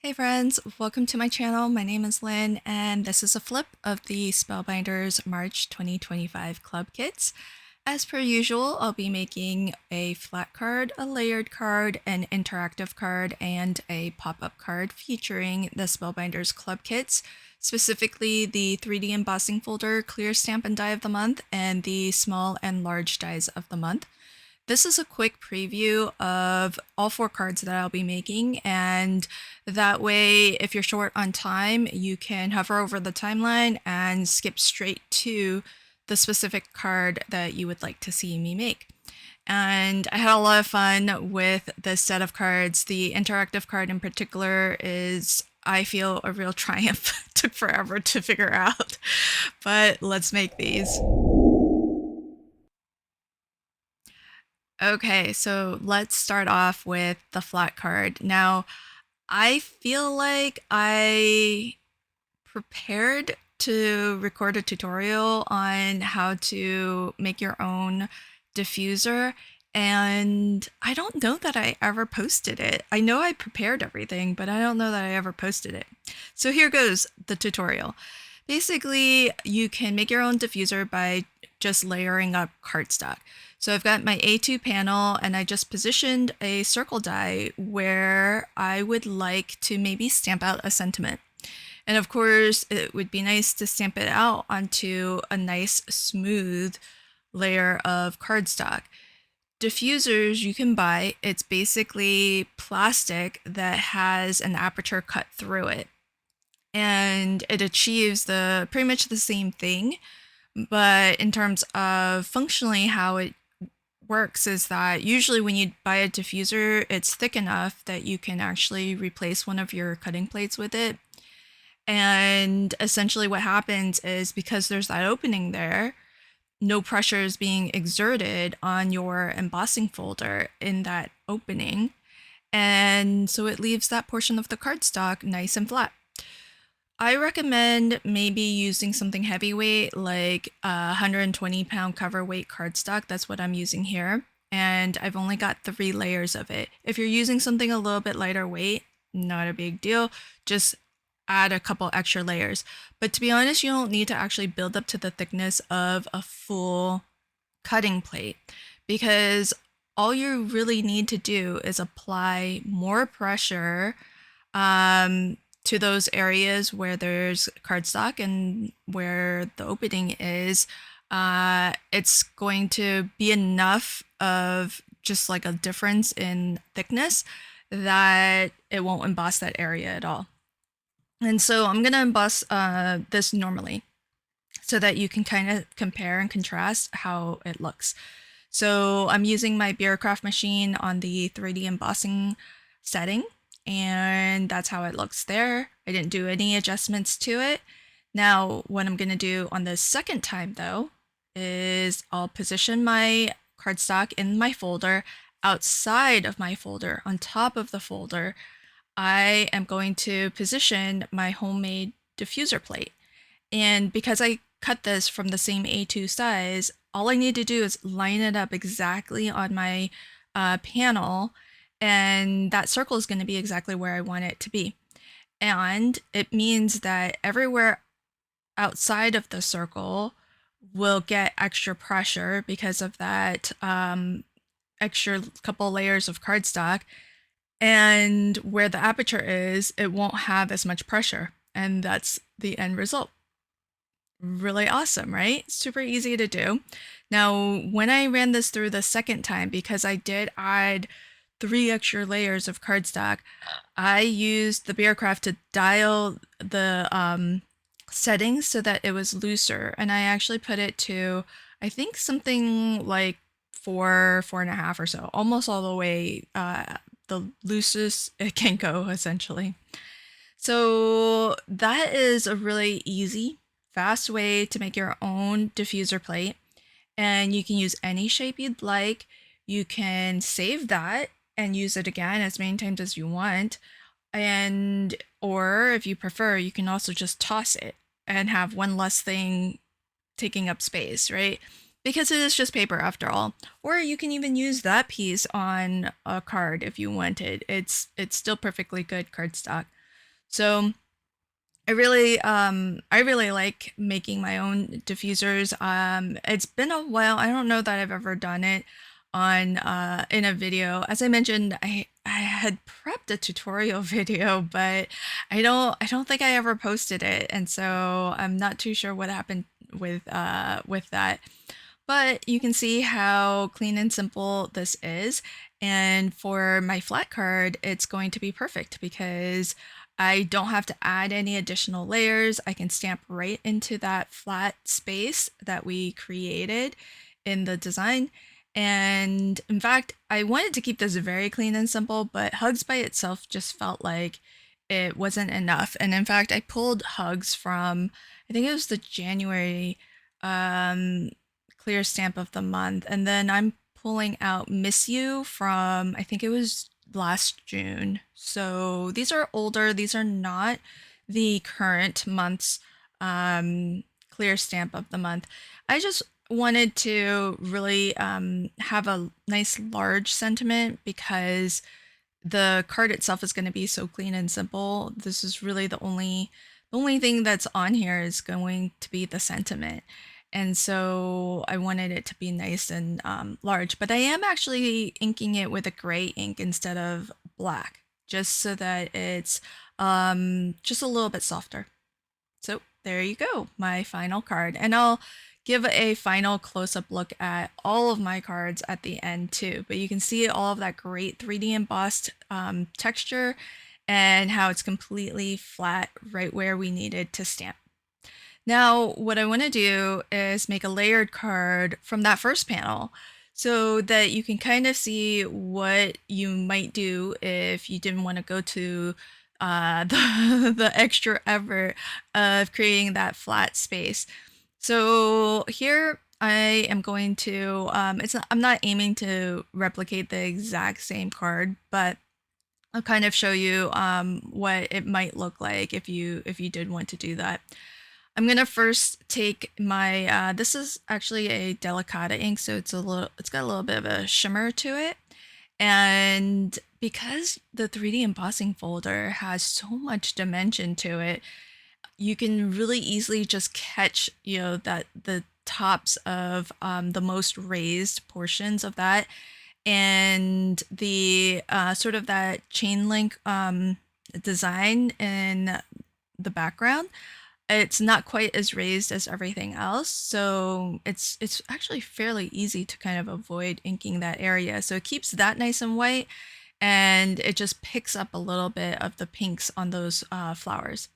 Hey friends, welcome to my channel. My name is Lynn and this is a flip of the Spellbinders March 2025 club kits. As per usual, I'll be making a flat card, a layered card, an interactive card, and a pop-up card featuring the Spellbinders club kits, specifically the 3D embossing folder, clear stamp and die of the month, and the small and large dies of the month. This is a quick preview of all 4 cards that I'll be making, and that way, if you're short on time, you can hover over the timeline and skip straight to the specific card that you would like to see me make. And I had a lot of fun with this set of cards. The interactive card in particular is, I feel, a real triumph. Took forever to figure out, but let's make these. Okay, so let's start off with the flat card. Now, I feel like I prepared to record a tutorial on how to make your own diffuser, and I don't know that I ever posted it. I know I prepared everything, but I don't know that I ever posted it. So here goes the tutorial. Basically, you can make your own diffuser by just layering up cardstock. So I've got my A2 panel and I just positioned a circle die where I would like to maybe stamp out a sentiment. And of course, it would be nice to stamp it out onto a nice smooth layer of cardstock. Diffusers you can buy, it's basically plastic that has an aperture cut through it. And it achieves pretty much the same thing, but in terms of functionally how it works is that usually when you buy a diffuser, it's thick enough that you can actually replace one of your cutting plates with it. And essentially what happens is, because there's that opening there, no pressure is being exerted on your embossing folder in that opening. And so it leaves that portion of the cardstock nice and flat. I recommend maybe using something heavyweight like a 120-pound cover weight cardstock. That's what I'm using here. And I've only got 3 layers of it. If you're using something a little bit lighter weight, not a big deal. Just add a couple extra layers. But to be honest, you don't need to actually build up to the thickness of a full cutting plate, because all you really need to do is apply more pressure to those areas where there's cardstock and where the opening is. It's going to be enough of just like a difference in thickness that it won't emboss that area at all. And so I'm going to emboss this normally so that you can kind of compare and contrast how it looks. So I'm using my Bureaucraft machine on the 3D embossing setting, and that's how it looks there. I didn't do any adjustments to it. Now, what I'm going to do on the second time, though, is I'll position my cardstock in my folder. Outside of my folder, on top of the folder, I am going to position my homemade diffuser plate. And because I cut this from the same A2 size, all I need to do is line it up exactly on my panel, and that circle is going to be exactly where I want it to be. And it means that everywhere outside of the circle will get extra pressure because of that extra couple layers of cardstock. And where the aperture is, it won't have as much pressure. And that's the end result. Really awesome, right? Super easy to do. Now, when I ran this through the second time, because I did add 3 extra layers of cardstock, I used the Bureaucraft to dial the settings so that it was looser. And I actually put it to, I think, something like 4.5 or so, almost all the way the loosest it can go, essentially. So that is a really easy, fast way to make your own diffuser plate. And you can use any shape you'd like. You can save that and use it again as many times as you want. Or if you prefer, you can also just toss it and have one less thing taking up space, right? Because it is just paper after all. Or you can even use that piece on a card if you wanted. It's still perfectly good cardstock. So I really like making my own diffusers. It's been a while. I don't know that I've ever done it on in a video. As I mentioned, I had prepped a tutorial video, but I don't think I ever posted it, and so I'm not too sure what happened with that. But you can see how clean and simple this is. And for my flat card, it's going to be perfect because I don't have to add any additional layers. I can stamp right into that flat space that we created in the design. And in fact, I wanted to keep this very clean and simple, but Hugs by itself just felt like it wasn't enough. And in fact, I pulled Hugs from, I think it was the January um, clear stamp of the month. And then I'm pulling out Miss You from, I think it was last June. So these are older. These are not the current month's clear stamp of the month. I just wanted to really have a nice large sentiment because the card itself is going to be so clean and simple. This is really the only thing that's on here is going to be the sentiment. And so I wanted it to be nice and large, but I am actually inking it with a gray ink instead of black, just so that it's just a little bit softer. So there you go, my final card. And I'll give a final close-up look at all of my cards at the end too. But you can see all of that great 3D embossed texture and how it's completely flat right where we needed to stamp. Now, what I want to do is make a layered card from that first panel so that you can kind of see what you might do if you didn't want to go to the extra effort of creating that flat space. So here I am going to, I'm not aiming to replicate the exact same card, but I'll kind of show you what it might look like if you did want to do that. I'm gonna first take my, this is actually a Delicata ink, so it's got a little bit of a shimmer to it. And because the 3D embossing folder has so much dimension to it, you can really easily just catch, that the tops of the most raised portions of that, and the sort of that chain link design in the background. It's not quite as raised as everything else, so it's actually fairly easy to kind of avoid inking that area. So it keeps that nice and white, and it just picks up a little bit of the pinks on those flowers.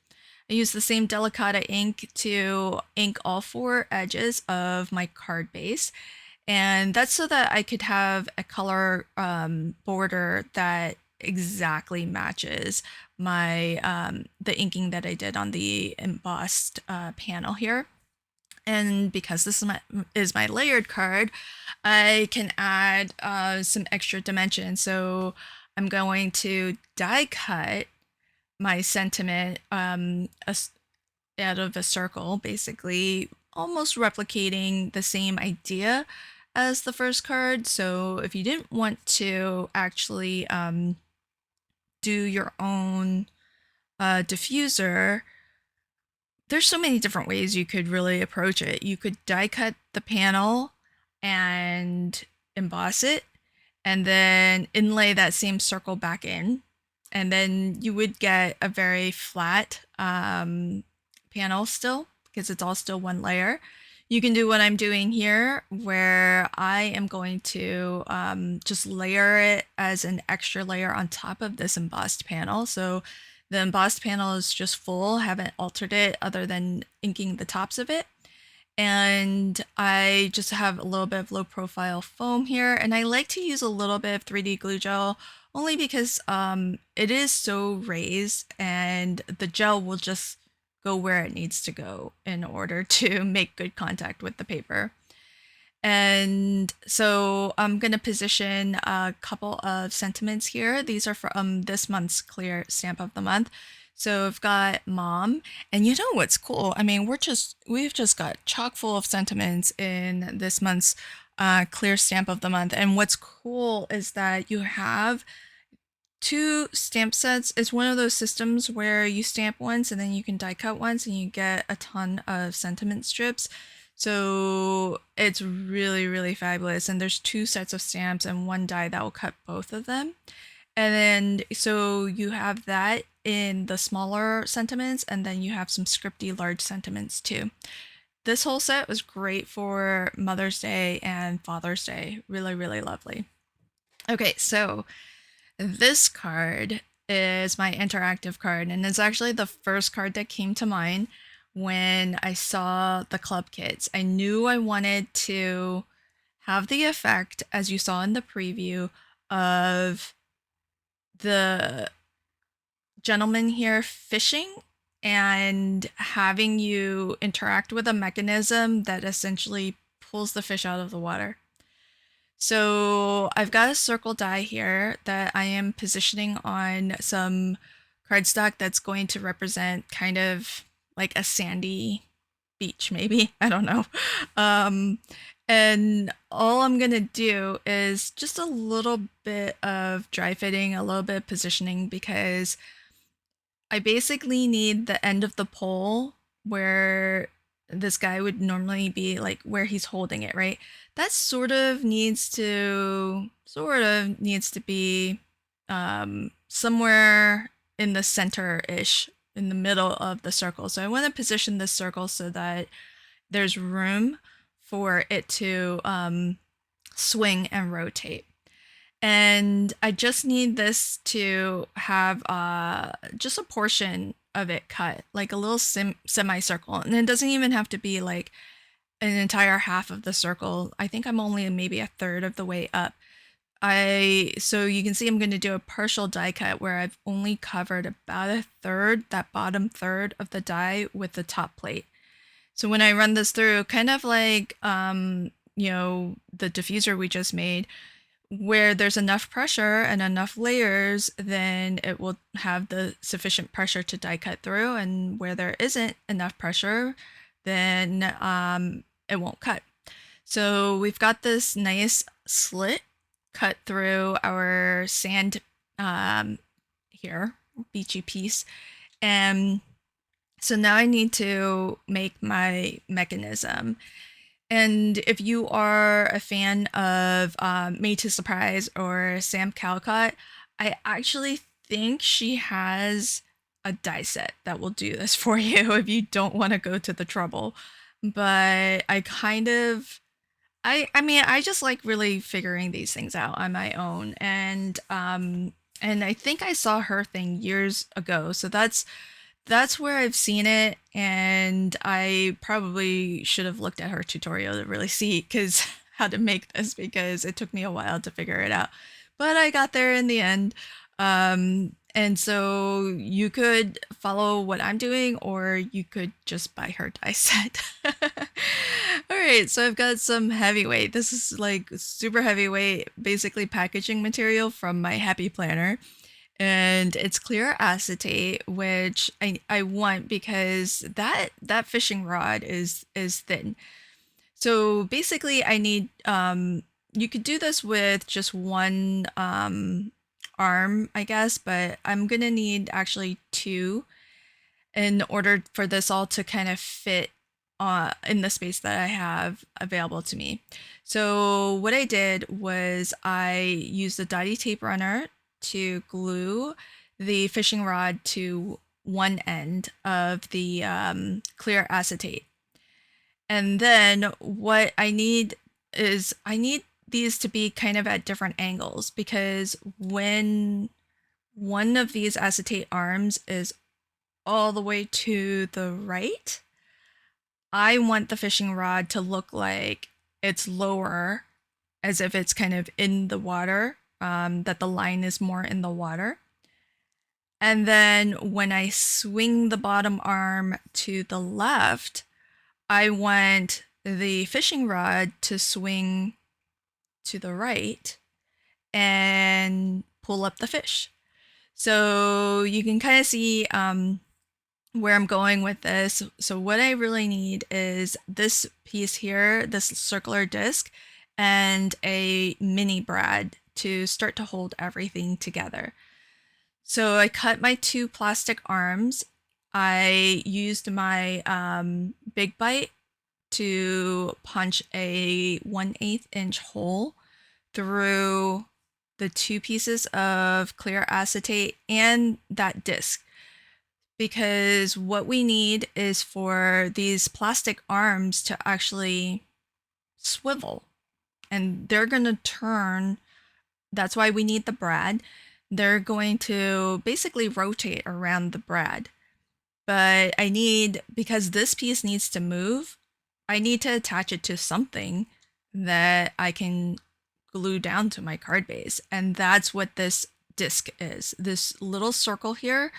I use the same Delicata ink to ink all four edges of my card base, and that's so that I could have a color border that exactly matches my the inking that I did on the embossed panel here. And because this is my layered card, I can add some extra dimension. So I'm going to die cut my sentiment out of a circle, basically almost replicating the same idea as the first card. So if you didn't want to actually do your own diffuser, there's so many different ways you could really approach it. You could die cut the panel and emboss it, and then inlay that same circle back in, and then you would get a very flat panel still, because it's all still one layer. You can do what I'm doing here, where I am going to just layer it as an extra layer on top of this embossed panel. So the embossed panel is just full, haven't altered it other than inking the tops of it. And I just have a little bit of low profile foam here, and I like to use a little bit of 3D glue gel only because it is so raised and the gel will just go where it needs to go in order to make good contact with the paper. And so I'm going to position a couple of sentiments here. These are from this month's clear stamp of the month. So I've got Mom, and you know what's cool? I mean, we've just got chock full of sentiments in this month's clear stamp of the month. And what's cool is that you have 2 stamp sets. It's one of those systems where you stamp once and then you can die cut once and you get a ton of sentiment strips. So it's really, really fabulous. And there's 2 sets of stamps and 1 die that will cut both of them. And then so you have that in the smaller sentiments, and then you have some scripty large sentiments too. This whole set was great for Mother's Day and Father's Day. Really, really lovely. Okay, so this card is my interactive card, and it's actually the first card that came to mind when I saw the club kits. I knew I wanted to have the effect, as you saw in the preview, of the gentleman here fishing and having you interact with a mechanism that essentially pulls the fish out of the water. So I've got a circle die here that I am positioning on some cardstock that's going to represent kind of like a sandy beach, maybe. I don't know. And all I'm gonna do is just a little bit of dry fitting, a little bit of positioning, because I basically need the end of the pole where this guy would normally be, like where he's holding it, right? That sort of needs to be somewhere in the center-ish, in the middle of the circle. So I want to position this circle so that there's room for it to swing and rotate. And I just need this to have just a portion of it cut, like a little semicircle. And it doesn't even have to be like an entire half of the circle. I think I'm only maybe a third of the way up. So you can see I'm going to do a partial die cut where I've only covered about a third, that bottom third of the die with the top plate. So when I run this through, kind of like, the diffuser we just made, where there's enough pressure and enough layers, then it will have the sufficient pressure to die cut through. And where there isn't enough pressure, then it won't cut. So we've got this nice slit cut through our sand here, beachy piece. And so now I need to make my mechanism. And if you are a fan of Made to Surprise or Sam Calcott, I actually think she has a die set that will do this for you if you don't want to go to the trouble. But I just like really figuring these things out on my own. And I think I saw her thing years ago. So that's where I've seen it, and I probably should have looked at her tutorial to really see how to make this, because it took me a while to figure it out. But I got there in the end. And so you could follow what I'm doing, or you could just buy her die set. All right, so I've got some heavyweight. This is like super heavyweight, basically packaging material from my Happy Planner. And it's clear acetate, which I want because that fishing rod is thin. So basically I need, you could do this with just one arm, I guess, but I'm gonna need actually 2 in order for this all to kind of fit in the space that I have available to me. So what I did was I used the Dottie tape runner to glue the fishing rod to one end of the clear acetate. And then what I need is I need these to be kind of at different angles, because when one of these acetate arms is all the way to the right, I want the fishing rod to look like it's lower, as if it's kind of in the water, that the line is more in the water. And then when I swing the bottom arm to the left, I want the fishing rod to swing to the right and pull up the fish. So you can kind of see where I'm going with this. So what I really need is this piece here, this circular disc, and a mini brad to start to hold everything together. So I cut my two plastic arms. I used my big bite to punch a 1/8 inch hole through the two pieces of clear acetate and that disc, because what we need is for these plastic arms to actually swivel, and they're going to turn. That's why we need the brad. They're going to basically rotate around the brad. But I need, because this piece needs to move, I need to attach it to something that I can glue down to my card base. And that's what this disc is. This little circle here,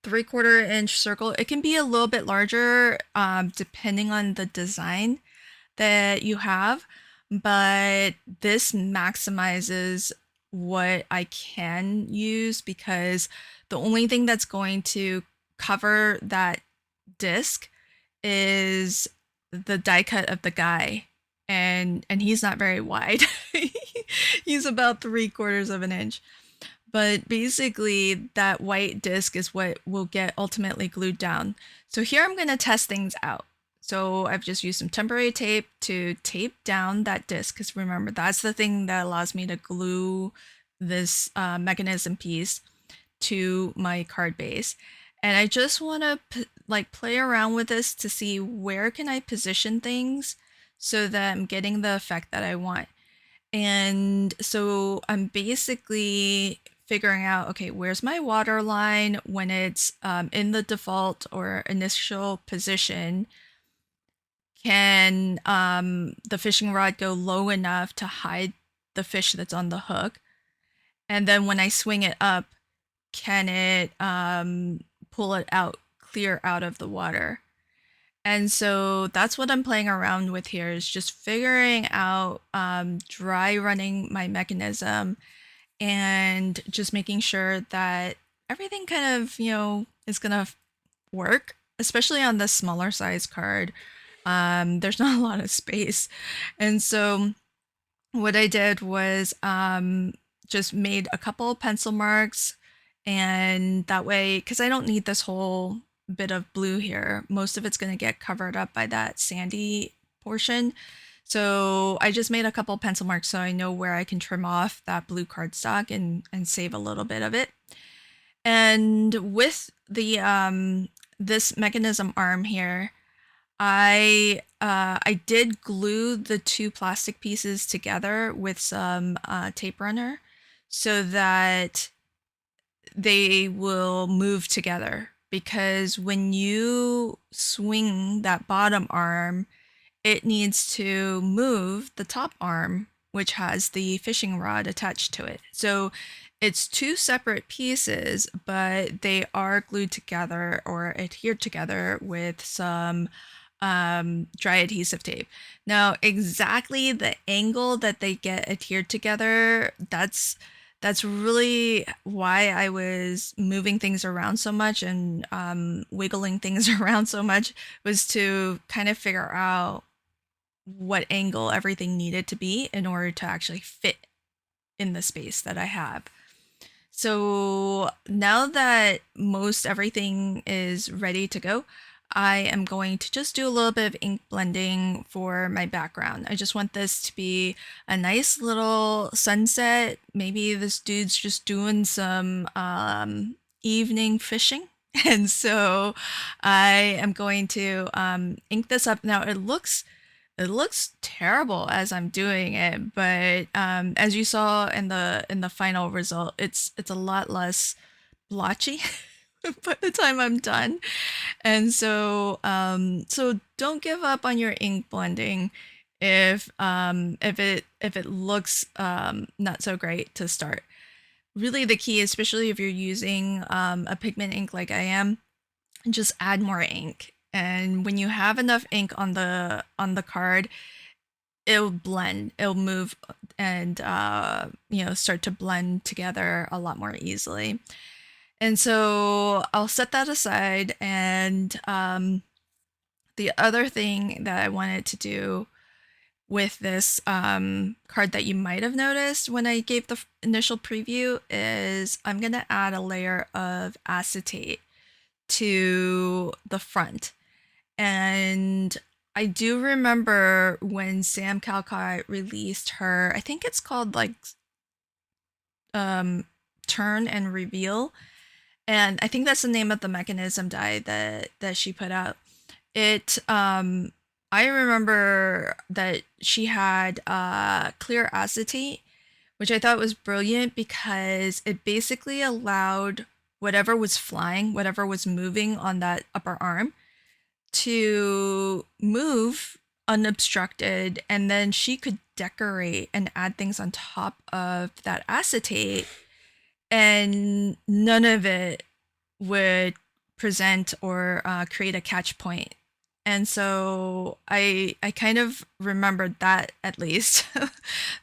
3/4 inch circle. It can be a little bit larger depending on the design that you have, but this maximizes what I can use, because the only thing that's going to cover that disc is the die cut of the guy, and he's not very wide. He's about 3/4 of an inch. But basically, that white disc is what will get ultimately glued down. So here I'm going to test things out. So I've just used some temporary tape to tape down that disc, because remember, that's the thing that allows me to glue this mechanism piece to my card base. And I just want to like play around with this to see where can I position things so that I'm getting the effect that I want. And so I'm basically figuring out, okay, where's my water line when it's in the default or initial position? Can the fishing rod go low enough to hide the fish that's on the hook? And then when I swing it up, can it pull it out, clear out of the water? And so that's what I'm playing around with here, is just figuring out dry running my mechanism and just making sure that everything kind of, is gonna work, especially on the smaller size card. There's not a lot of space. And so what I did was just made a couple pencil marks, and that way, because I don't need this whole bit of blue here, most of it's going to get covered up by that sandy portion. So I just made a couple pencil marks so I know where I can trim off that blue cardstock and save a little bit of it. And with the this mechanism arm here, I did glue the two plastic pieces together with some tape runner so that they will move together, because when you swing that bottom arm, it needs to move the top arm, which has the fishing rod attached to it. So it's two separate pieces, but they are glued together or adhered together with some dry adhesive tape. Now, exactly the angle that they get adhered together, that's really why I was moving things around so much and wiggling things around so much, was to kind of figure out what angle everything needed to be in order to actually fit in the space that I have. So now that most everything is ready to go, I am going to just do a little bit of ink blending for my background. I just want this to be a nice little sunset. Maybe this dude's just doing some evening fishing. And so I am going to ink this up. Now it looks terrible as I'm doing it, but as you saw in the final result, it's a lot less blotchy by the time I'm done. And so so don't give up on your ink blending if it looks not so great to start. Really, the key, especially if you're using a pigment ink like I am, just add more ink. And when you have enough ink on the card, it'll blend, it'll move, and start to blend together a lot more easily. And so I'll set that aside. And the other thing that I wanted to do with this card that you might have noticed when I gave the initial preview is I'm going to add a layer of acetate to the front. And I do remember when Sam Calcott released her, I think it's called like um, Turn and Reveal. And I think that's the name of the mechanism die that she put out. It I remember that she had clear acetate, which I thought was brilliant because it basically allowed whatever was flying, whatever was moving on that upper arm to move unobstructed, and then she could decorate and add things on top of that acetate, and none of it would present or create a catch point. And so I kind of remembered that at least.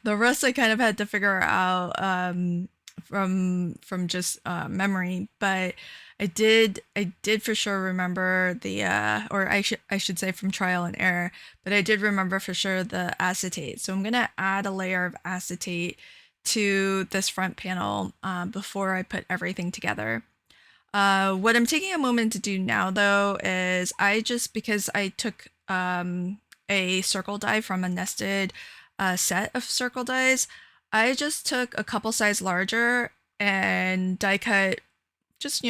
The rest I kind of had to figure out from just memory, but I did for sure remember the or I should say from trial and error, but I did remember for sure the acetate. So I'm gonna add a layer of acetate to this front panel before I put everything together. What I'm taking a moment to do now, though, is because I took a circle die from a nested set of circle dies, I just took a couple size larger and die cut just,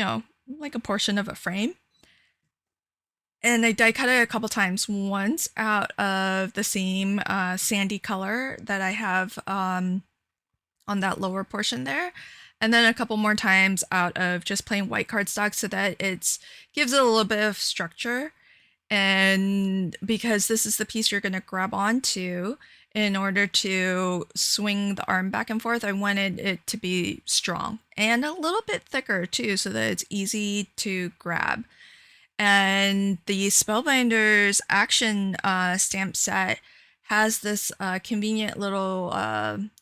like a portion of a frame. And I die cut it a couple times, once out of the same sandy color that I have on that lower portion there, and then a couple more times out of just plain white cardstock so that it gives it a little bit of structure. And because this is the piece you're going to grab onto in order to swing the arm back and forth, I wanted it to be strong and a little bit thicker too so that it's easy to grab. And the Spellbinders action stamp set has this convenient little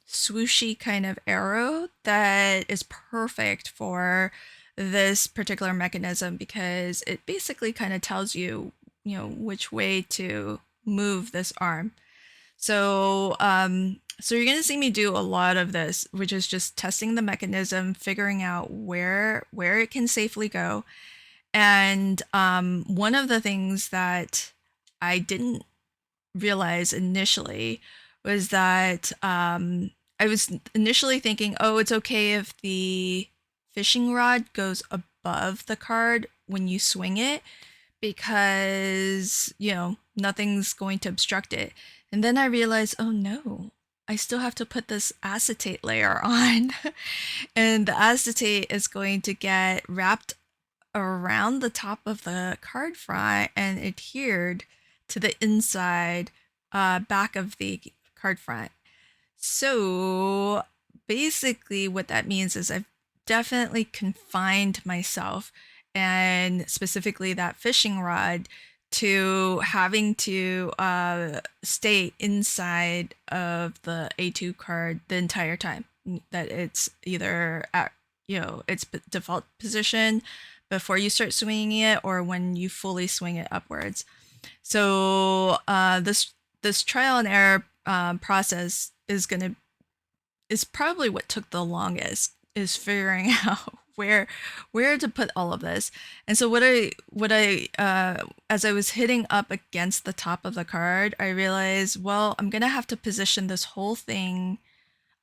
swooshy kind of arrow that is perfect for this particular mechanism because it basically kind of tells you, which way to move this arm. So, so you're gonna see me do a lot of this, which is just testing the mechanism, figuring out where it can safely go. And one of the things that I didn't realize initially was that I was initially thinking, oh, it's okay if the fishing rod goes above the card when you swing it because, nothing's going to obstruct it. And then I realized, oh no, I still have to put this acetate layer on. And the acetate is going to get wrapped around the top of the card front and adhered to the inside back of the card front. So basically what that means is I've definitely confined myself, and specifically that fishing rod, to having to stay inside of the A2 card the entire time. That it's either at its default position before you start swinging it or when you fully swing it upwards. So this trial and error process is probably what took the longest, is figuring out where to put all of this. And so what I as I was hitting up against the top of the card, I realized, well, I'm gonna have to position this whole thing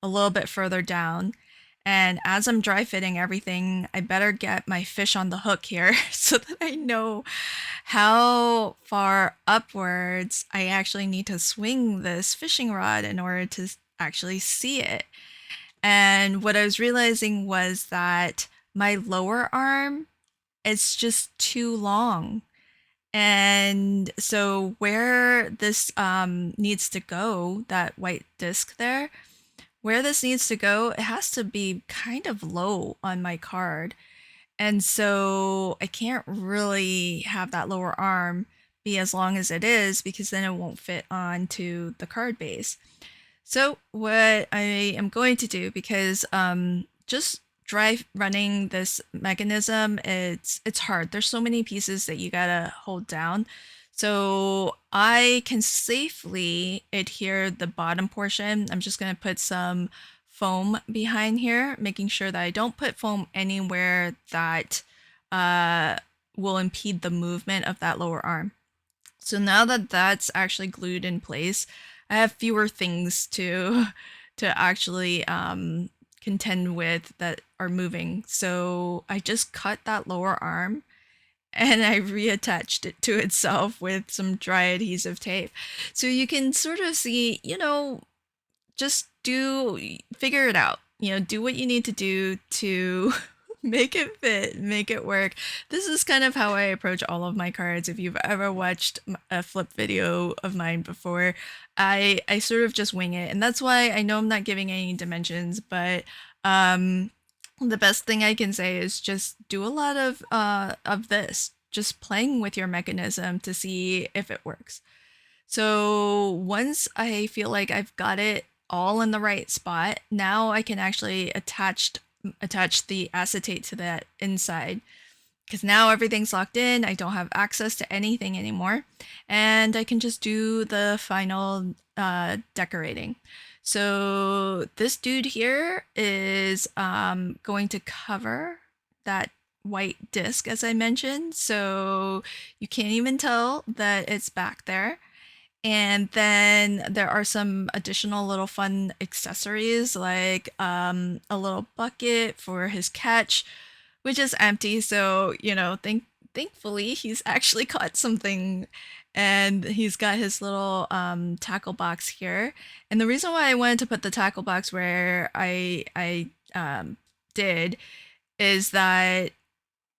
a little bit further down. And as I'm dry fitting everything, I better get my fish on the hook here so that I know how far upwards I actually need to swing this fishing rod in order to actually see it. And what I was realizing was that my lower arm is just too long. And so where this needs to go, that white disc there, where this needs to go, it has to be kind of low on my card. And so I can't really have that lower arm be as long as it is because then it won't fit onto the card base. So what I am going to do, because just dry running this mechanism, it's hard. There's so many pieces that you gotta hold down. So I can safely adhere the bottom portion. I'm just going to put some foam behind here, making sure that I don't put foam anywhere that uh, will impede the movement of that lower arm. So now that that's actually glued in place, I have fewer things to to actually contend with that are moving. So I just cut that lower arm and I reattached it to itself with some dry adhesive tape. So you can sort of see, just figure it out. Do what you need to do to make it fit, make it work. This is kind of how I approach all of my cards. If you've ever watched a flip video of mine before, I sort of just wing it. And that's why I know I'm not giving any dimensions, but um the best thing I can say is just do a lot of this, just playing with your mechanism to see if it works. So once I feel like I've got it all in the right spot, now I can actually attach the acetate to that inside, because now everything's locked in. I don't have access to anything anymore, and I can just do the final decorating. So this dude here is going to cover that white disc, as I mentioned, so you can't even tell that it's back there. And then there are some additional little fun accessories, like a little bucket for his catch, which is empty. So, thankfully he's actually caught something, and he's got his little tackle box here. And the reason why I wanted to put the tackle box where I did is that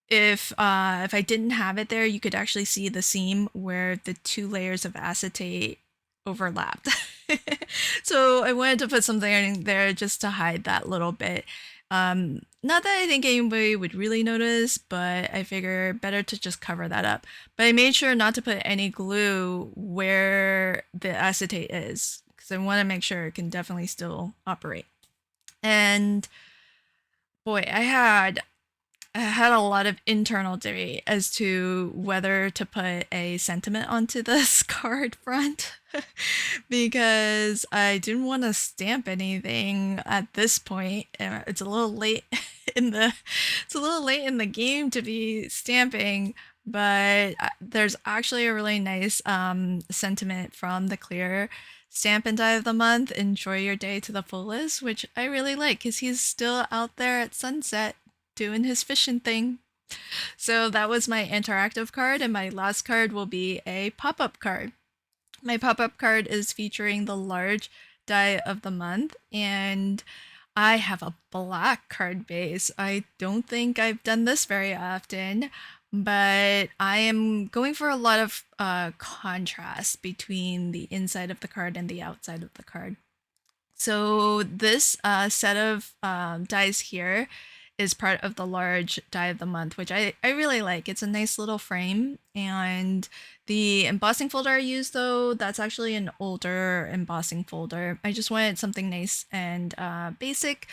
if I didn't have it there, you could actually see the seam where the two layers of acetate overlapped. So I wanted to put something in there just to hide that little bit. Not that I think anybody would really notice, but I figure better to just cover that up. But I made sure not to put any glue where the acetate is, because I want to make sure it can definitely still operate. And boy, I had a lot of internal debate as to whether to put a sentiment onto this card front because I didn't want to stamp anything at this point. It's a little late in the it's a little late in the game to be stamping, but there's actually a really nice sentiment from the clear stamp and die of the month. Enjoy your day to the fullest, which I really like because he's still out there at sunset doing his fishing thing. So that was my interactive card, and my last card will be a pop-up card. My pop-up card is featuring the large die of the month, and I have a black card base. I don't think I've done this very often, but I am going for a lot of contrast between the inside of the card and the outside of the card. So this set of dies here is part of the large die of the month, which I really like. It's a nice little frame. And the embossing folder I use, though, that's actually an older embossing folder. I just wanted something nice and basic.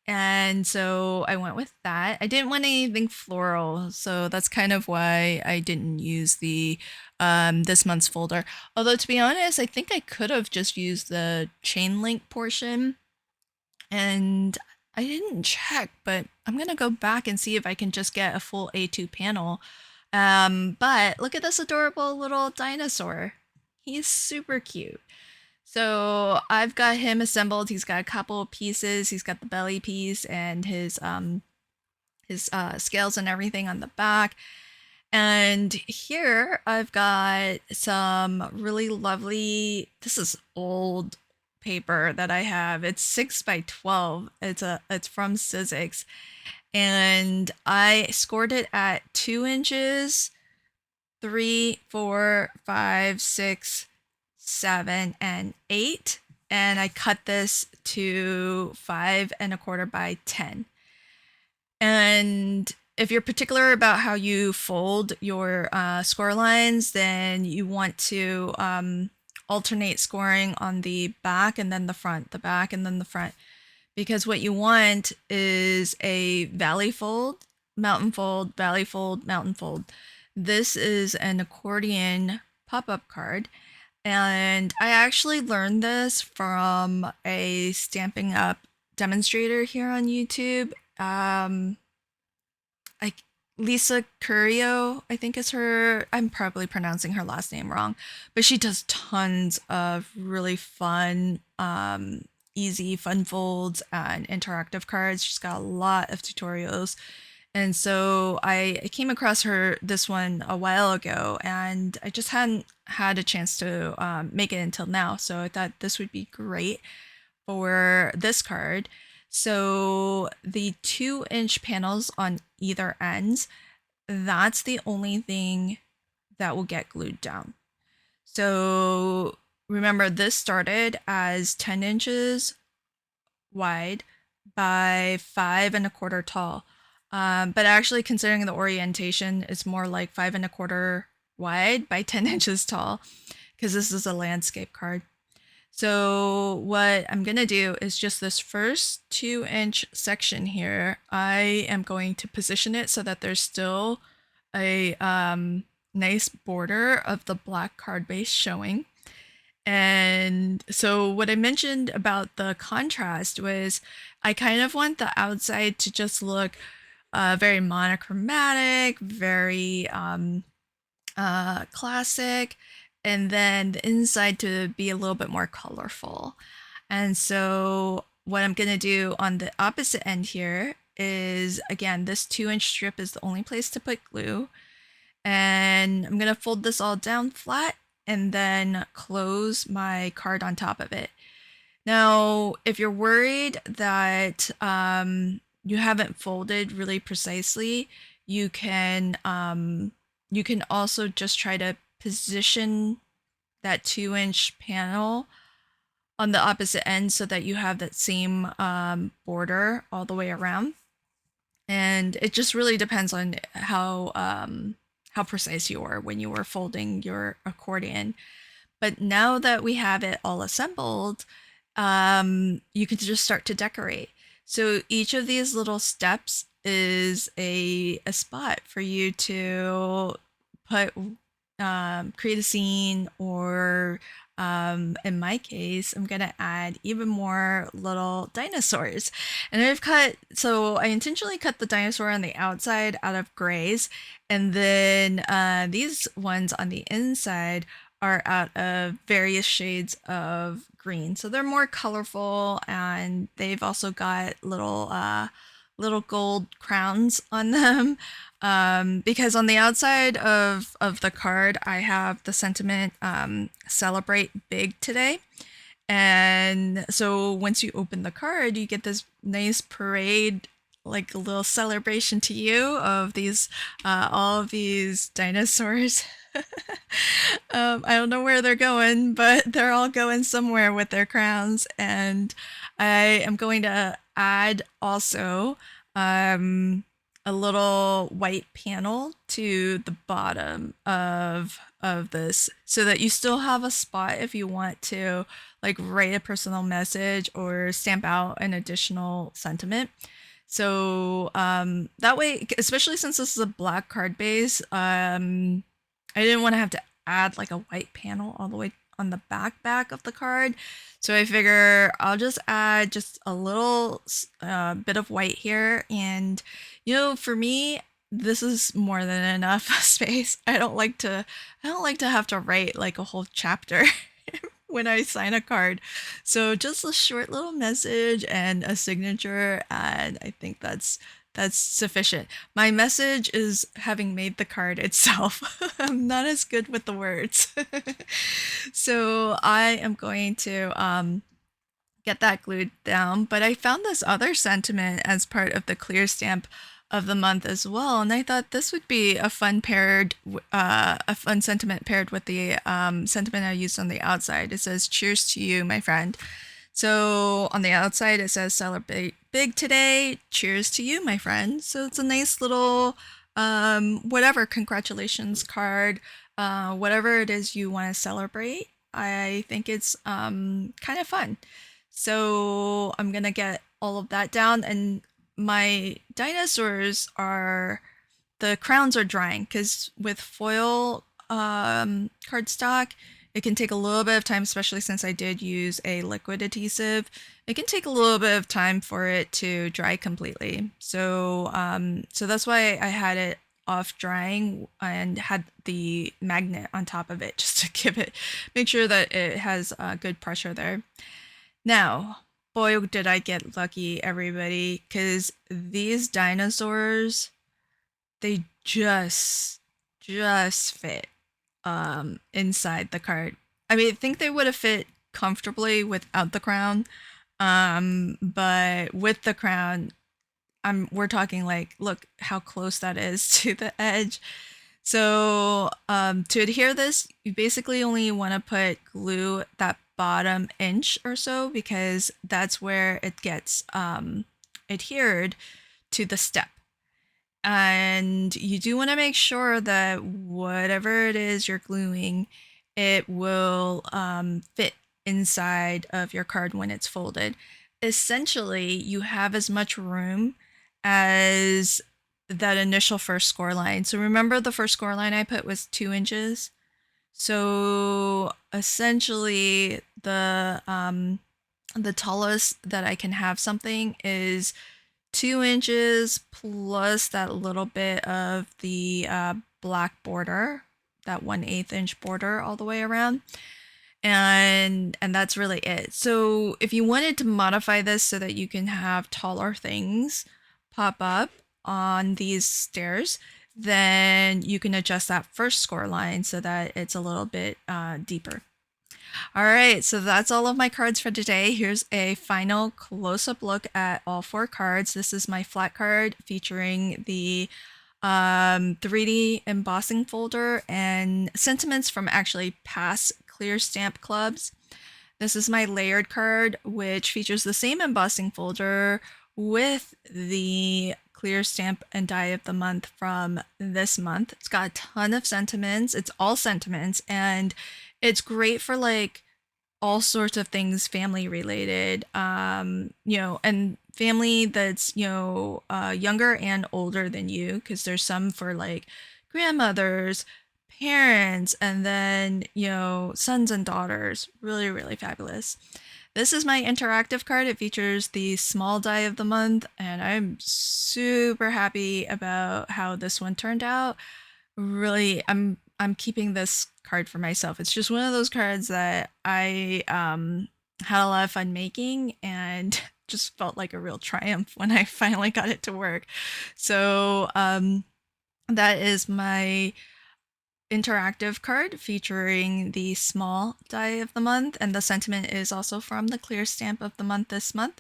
And so I went with that. I didn't want anything floral, so that's kind of why I didn't use the this month's folder. Although, to be honest, I think I could have just used the chain link portion, and I didn't check, but I'm gonna go back and see if I can just get a full A2 panel. But look at this adorable little dinosaur. He's super cute. So I've got him assembled. He's got a couple of pieces. He's got the belly piece and his scales and everything on the back. And here I've got some really lovely, this is old paper that I have. It's 6x12. It's from Sizzix, and I scored it at 2 inches, 3, 4, 5, 6, 7, and 8. And I cut this to 5¼ by 10. And if you're particular about how you fold your score lines, then you want to alternate scoring on the back and then the front, the back and then the front. Because what you want is a valley fold, mountain fold, valley fold, mountain fold. This is an accordion pop-up card. And I actually learned this from a Stampin' Up demonstrator here on YouTube. I Lisa Curio, I think is her. I'm probably pronouncing her last name wrong, but she does tons of really fun, easy fun folds and interactive cards. She's got a lot of tutorials, and so I came across her this one a while ago, and I just hadn't had a chance to make it until now. So I thought this would be great for this card. So the 2-inch panels on either ends, that's the only thing that will get glued down. So remember, this started as 10 inches wide by 5 1/4 tall. But actually, considering the orientation, it's more like 5 1/4 wide by 10 inches tall, because this is a landscape card. So what I'm going to do is just this first 2-inch section here, I am going to position it so that there's still a nice border of the black card base showing. And so what I mentioned about the contrast was I kind of want the outside to just look very monochromatic, very classic, and then the inside to be a little bit more colorful. And so what I'm going to do on the opposite end here is, again, this 2-inch strip is the only place to put glue. And I'm going to fold this all down flat and then close my card on top of it. Now, if you're worried that you haven't folded really precisely, you can also just try to position that 2-inch panel on the opposite end so that you have that same border all the way around. And it just really depends on how precise you are when you are folding your accordion. But now that we have it all assembled, you can just start to decorate. So each of these little steps is a spot for you to put, create a scene, or in my case, I'm gonna add even more little dinosaurs. And I intentionally cut the dinosaur on the outside out of grays, and then these ones on the inside are out of various shades of green. So they're more colorful, and they've also got little gold crowns on them. Because on the outside of the card, I have the sentiment, celebrate big today. And so once you open the card, you get this nice parade, like a little celebration to you of these, all of these dinosaurs. I don't know where they're going, but they're all going somewhere with their crowns. And I am going to add also a little white panel to the bottom of this, so that you still have a spot if you want to like write a personal message or stamp out an additional sentiment. So that way, especially since this is a black card base, I didn't want to have to add like a white panel all the way on the back of the card. So I figure I'll just add just a little bit of white here. And, for me, this is more than enough space. I don't like to have to write like a whole chapter when I sign a card. So just a short little message and a signature, and I think that's sufficient. My message is having made the card itself. I'm not as good with the words. So I am going to get that glued down, but I found this other sentiment as part of the clear stamp of the month as well, and I thought this would be a fun sentiment paired with the sentiment I used on the outside. It says, "Cheers to you, my friend." So on the outside, it says, "Celebrate big today. Cheers to you, my friend." So it's a nice little, whatever, congratulations card, whatever it is you want to celebrate. I think it's kind of fun. So I'm going to get all of that down, and my dinosaurs the crowns are drying, because with foil, cardstock, it can take a little bit of time, especially since I did use a liquid adhesive. It can take a little bit of time for it to dry completely. So that's why I had it off drying and had the magnet on top of it just to make sure that it has good pressure there. Now, boy, did I get lucky, everybody, because these dinosaurs, they just fit inside the cart. I mean, I think they would have fit comfortably without the crown, but with the crown, we're talking like, look how close that is to the edge. So to adhere this, you basically only want to put glue that bottom inch or so, because that's where it gets adhered to the step. And you do want to make sure that whatever it is you're gluing, it will fit inside of your card when it's folded. Essentially, you have as much room as that initial first score line. So remember, the first score line I put was 2 inches. So essentially, the tallest that I can have something is 2 inches plus that little bit of the black border, that 1/8 inch border all the way around. And that's really it. So if you wanted to modify this so that you can have taller things pop up on these stairs, then you can adjust that first score line so that it's a little bit deeper. All right, so that's all of my cards for today. Here's a final close-up look at all 4 cards. This is my flat card featuring the 3D embossing folder and sentiments from actually past clear stamp clubs. This is my layered card, which features the same embossing folder with the clear stamp and die of the month from this month. It's got a ton of sentiments. It's all sentiments, and it's great for like all sorts of things family related, and family that's, younger and older than you, because there's some for like grandmothers, parents, and then, sons and daughters. Really, really fabulous. This is my interactive card. It features the small die of the month, and I'm super happy about how this one turned out. Really, I'm keeping this card for myself. It's just one of those cards that I had a lot of fun making, and just felt like a real triumph when I finally got it to work. So that is my interactive card featuring the small die of the month, and the sentiment is also from the clear stamp of the month this month.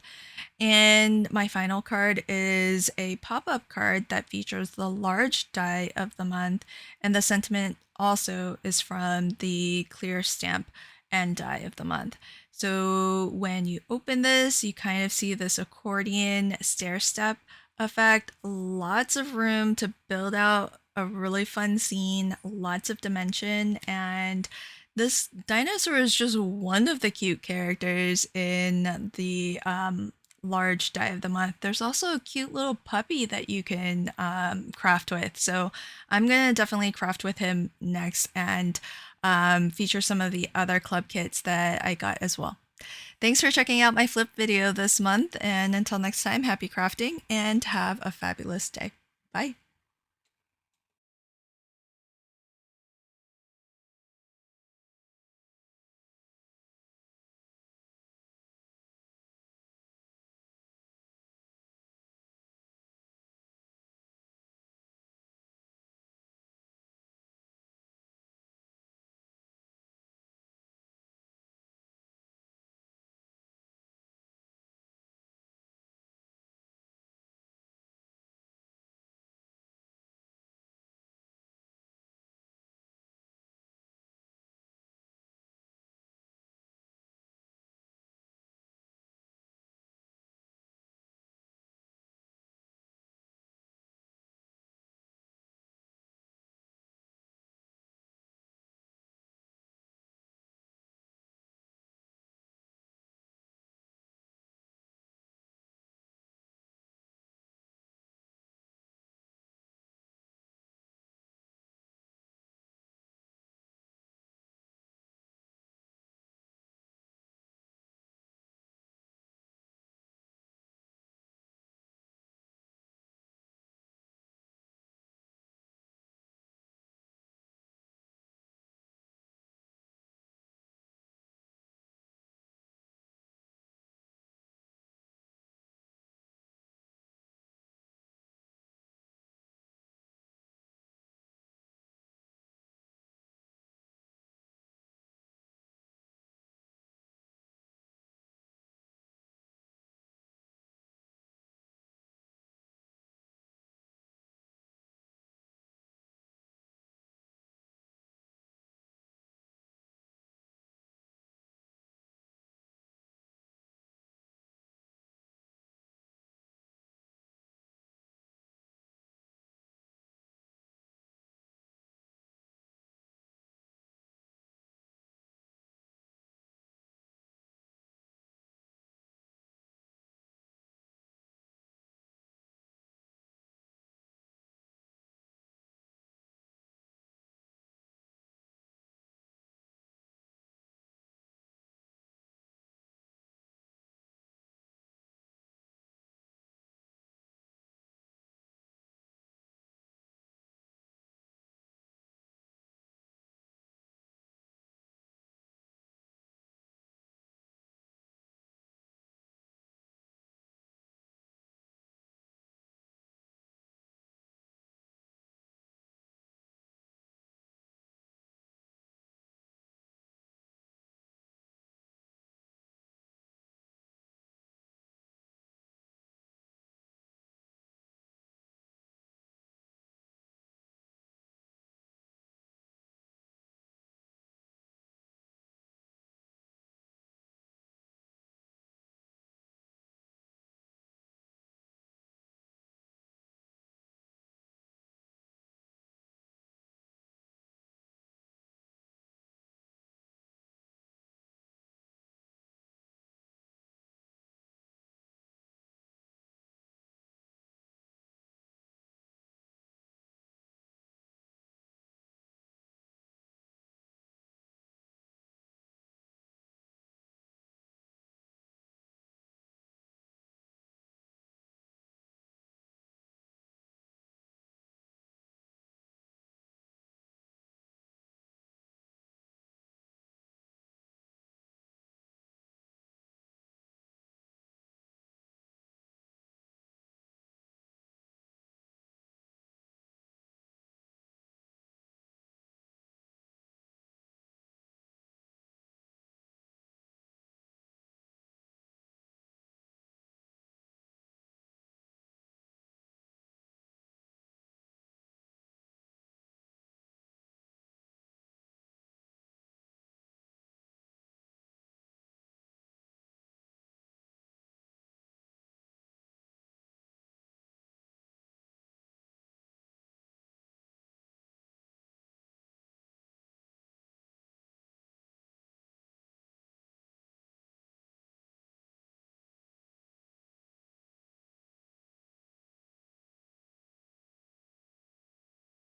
And my final card is a pop-up card that features the large die of the month, and the sentiment also is from the clear stamp and die of the month. So when you open this, you kind of see this accordion stair step effect. Lots of room to build out a really fun scene, lots of dimension, and this dinosaur is just one of the cute characters in the large die of the month. There's also a cute little puppy that you can craft with. So I'm gonna definitely craft with him next and feature some of the other club kits that I got as well. Thanks for checking out my flip video this month, and until next time, happy crafting and have a fabulous day. Bye.